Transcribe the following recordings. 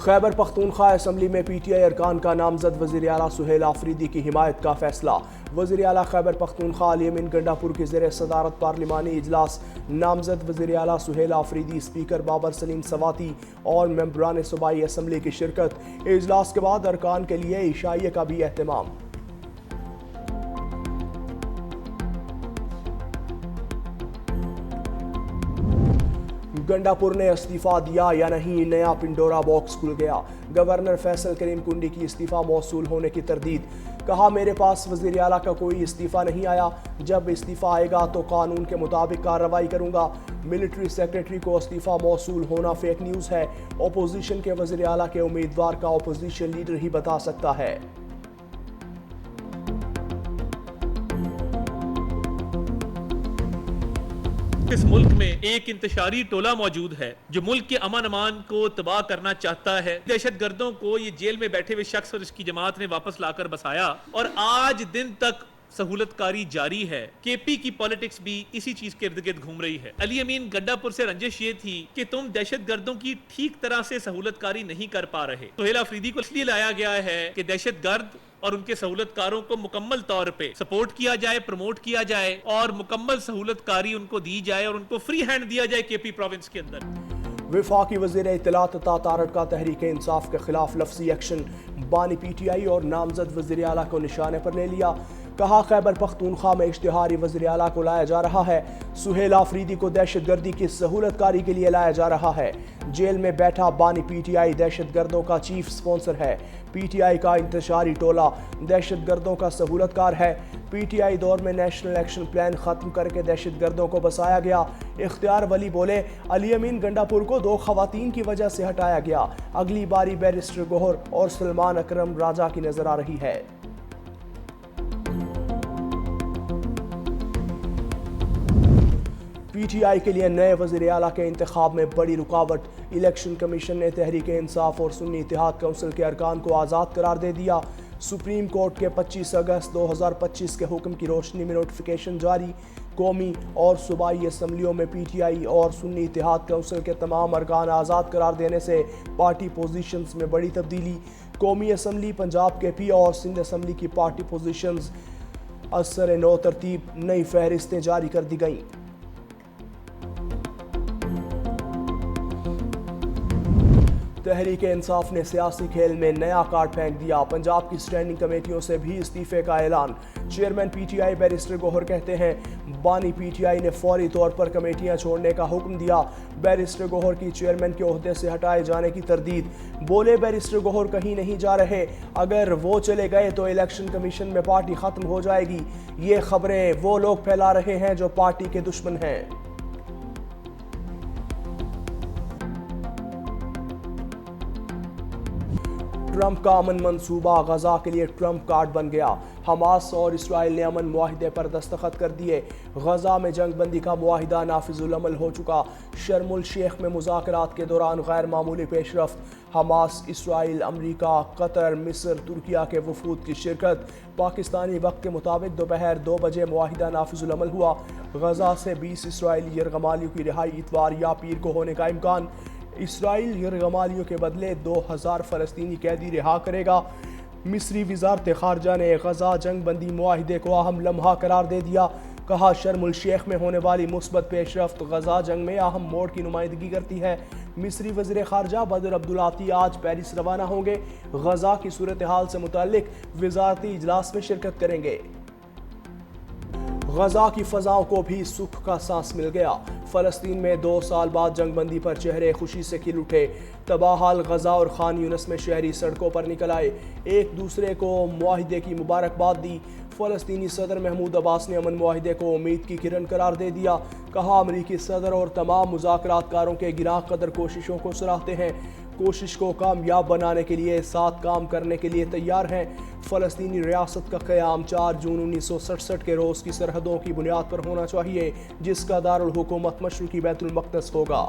Khyber Pakhtunkhwa assembly میں پی T آئی ارکان کا نامزد وزیر اعلیٰ سہیل آفریدی کی حمایت کا فیصلہ۔ وزیر اعلیٰ خیبر پختونخوا علی امین گنڈا پور کے زیر صدارت پارلیمانی اجلاس۔ نامزد وزیر اعلیٰ سہیل آفریدی، اسپیکر بابر سلیم سواتی اور ممبران صوبائی اسمبلی کی شرکت۔ اجلاس کے بعد ارکان کے لیے عشائیے کا بھی اہتمام۔ گنڈا پور نے استعفیٰ دیا یا نہیں، نیا پنڈورا باکس کھل گیا۔ گورنر فیصل کریم کنڈی کی استعفیٰ موصول ہونے کی تردید۔ کہا میرے پاس وزیر اعلیٰ کا کوئی استعفیٰ نہیں آیا، جب استعفیٰ آئے گا تو قانون کے مطابق کارروائی کروں گا۔ ملٹری سیکریٹری کو استعفیٰ موصول ہونا فیک نیوز ہے۔ اپوزیشن کے وزیر اعلیٰ کے امیدوار کا اپوزیشن لیڈر ہی بتا سکتا ہے۔ اس ملک میں ایک انتشاری ٹولہ موجود ہے جو ملک کے امن امان کو تباہ کرنا چاہتا ہے۔ دہشت گردوں کو یہ جیل میں بیٹھے ہوئے شخص اور اس کی جماعت نے واپس لا کر بسایا، اور آج دن تک سہولت کاری جاری ہے۔ کے پی کی پالیٹکس بھی اسی چیز کے ارد گرد گھوم رہی ہے۔ علی امین گنڈا پور سے رنجش یہ تھی کہ تم دہشت گردوں کی ٹھیک طرح سے سہولت کاری نہیں کر پا رہے۔ سہیل آفریدی کو اس لیے لایا گیا ہے کہ دہشت گرد اور ان کے سہولت کاروں کو مکمل طور پہ سپورٹ کیا جائے، پروموٹ کیا جائے اور مکمل سہولت کاری ان کو دی جائے اور ان کو فری ہینڈ دیا جائے کے پی پروونس کے اندر۔ وفاقی وزیر اطلاعات عطا تارڑ کا تحریک انصاف کے خلاف لفظی ایکشن۔ بانی پی ٹی آئی اور نامزد وزیر اعلیٰ کو نشانے پر لے لیا۔ کہا خیبر پختونخوا میں اشتہاری وزیر اعلیٰ کو لایا جا رہا ہے۔ سہیل آفریدی کو دہشت گردی کی سہولت کاری کے لیے لایا جا رہا ہے۔ جیل میں بیٹھا بانی پی ٹی آئی دہشت گردوں کا چیف سپانسر ہے۔ پی ٹی آئی کا انتشاری ٹولہ دہشت گردوں کا سہولت کار ہے۔ پی ٹی آئی دور میں نیشنل ایکشن پلان ختم کر کے دہشت گردوں کو بسایا گیا۔ اختیار ولی بولے علی امین گنڈا پور کو 2 خواتین کی وجہ سے ہٹایا گیا۔ اگلی باری بیرسٹر گوہر اور سلمان اکرم راجہ کی نظر آ رہی ہے۔ پی ٹی آئی کے لیے نئے وزیر اعلیٰ کے انتخاب میں بڑی رکاوٹ۔ الیکشن کمیشن نے تحریک انصاف اور سنی اتحاد کونسل کے ارکان کو آزاد قرار دے دیا۔ سپریم کورٹ کے 25 اگست 2025 کے حکم کی روشنی میں نوٹیفیکیشن جاری۔ قومی اور صوبائی اسمبلیوں میں پی ٹی آئی اور سنی اتحاد کونسل کے تمام ارکان آزاد قرار دینے سے پارٹی پوزیشنز میں بڑی تبدیلی۔ قومی اسمبلی، پنجاب کے پی اور سندھ اسمبلی کی پارٹی پوزیشنز اثر نو ترتیب نئی فہرستیں جاری کر دی گئیں۔ تحریک انصاف نے سیاسی کھیل میں نیا کارڈ پھینک دیا۔ پنجاب کی اسٹینڈنگ کمیٹیوں سے بھی استعفے کا اعلان۔ Chairman P T I barrister Gohar کہتے ہیں بانی پی ٹی آئی نے فوری طور پر کمیٹیاں چھوڑنے کا حکم دیا۔ بیرسٹر گوہر کی چیئرمین کے عہدے سے ہٹائے جانے کی تردید۔ بولے بیرسٹر گوہر کہیں نہیں جا رہے، اگر وہ چلے گئے تو الیکشن کمیشن میں پارٹی ختم ہو جائے گی۔ یہ خبریں وہ لوگ پھیلا رہے ہیں جو پارٹی کے دشمن ہیں۔ ٹرمپ کا امن منصوبہ غزہ کے لیے ٹرمپ کارڈ بن گیا۔ حماس اور اسرائیل نے امن معاہدے پر دستخط کر دیے۔ غزہ میں جنگ بندی کا معاہدہ نافذ العمل ہو چکا۔ شرم الشیخ میں مذاکرات کے دوران غیر معمولی پیش رفت۔ حماس، اسرائیل، امریکہ، قطر، مصر، ترکیہ کے وفود کی شرکت۔ پاکستانی وقت کے مطابق دوپہر 2 بجے معاہدہ نافذ العمل ہوا۔ غزہ سے 20 اسرائیلی یرغمالیوں کی رہائی اتوار یا پیر کو ہونے کا امکان۔ اسرائیل یرغمالیوں کے بدلے 2000 فلسطینی قیدی رہا کرے گا۔ مصری وزارت خارجہ نے غزہ جنگ بندی معاہدے کو اہم لمحہ قرار دے دیا۔ کہا شرم الشیخ میں ہونے والی مثبت پیش رفت غزہ جنگ میں اہم موڑ کی نمائندگی کرتی ہے۔ مصری وزیر خارجہ بدر عبدالعاطی آج پیرس روانہ ہوں گے۔ غزہ کی صورتحال سے متعلق وزارتی اجلاس میں شرکت کریں گے۔ غزہ کی فضاؤں کو بھی سکھ کا سانس مل گیا۔ فلسطین میں 2 سال بعد جنگ بندی پر چہرے خوشی سے کھل اٹھے۔ تباہ حال غزہ اور خان یونس میں شہری سڑکوں پر نکل آئے، ایک دوسرے کو معاہدے کی مبارکباد دی۔ فلسطینی صدر محمود عباس نے امن معاہدے کو امید کی کرن قرار دے دیا۔ کہا امریکی صدر اور تمام مذاکرات کاروں کے گراں قدر کوششوں کو سراہتے ہیں، کوشش کو کامیاب بنانے کے لیے ساتھ کام کرنے کے لیے تیار ہیں۔ فلسطینی ریاست کا قیام 4 جون 1967 کے روز کی سرحدوں کی بنیاد پر ہونا چاہیے، جس کا دارالحکومت مشرقی بیت المقدس ہوگا۔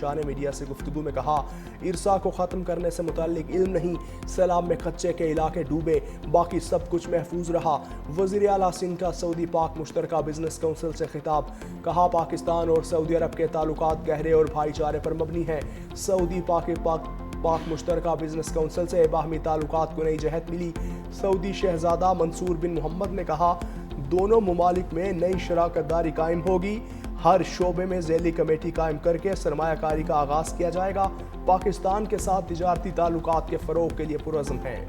شاہ نے میڈیا سے گفتگو میں کہا ارسا کو ختم کرنے سے متعلق علم نہیں، سیلاب میں کچے کے علاقے ڈوبے، باقی سب کچھ محفوظ رہا۔ وزیر اعلیٰ سندھ کا سعودی پاک مشترکہ بزنس کونسل سے خطاب، کہا پاکستان اور سعودی عرب کے تعلقات گہرے اور بھائی چارے پر مبنی ہیں۔ سعودی پاک مشترکہ بزنس کونسل سے باہمی تعلقات کو نئی جہت ملی۔ سعودی شہزادہ منصور بن محمد نے کہا دونوں ممالک میں نئی شراکت داری قائم ہوگی، ہر شعبے میں ذیلی کمیٹی قائم کر کے سرمایہ کاری کا آغاز کیا جائے گا۔ پاکستان کے ساتھ تجارتی تعلقات کے فروغ کے لیے پرعزم ہیں۔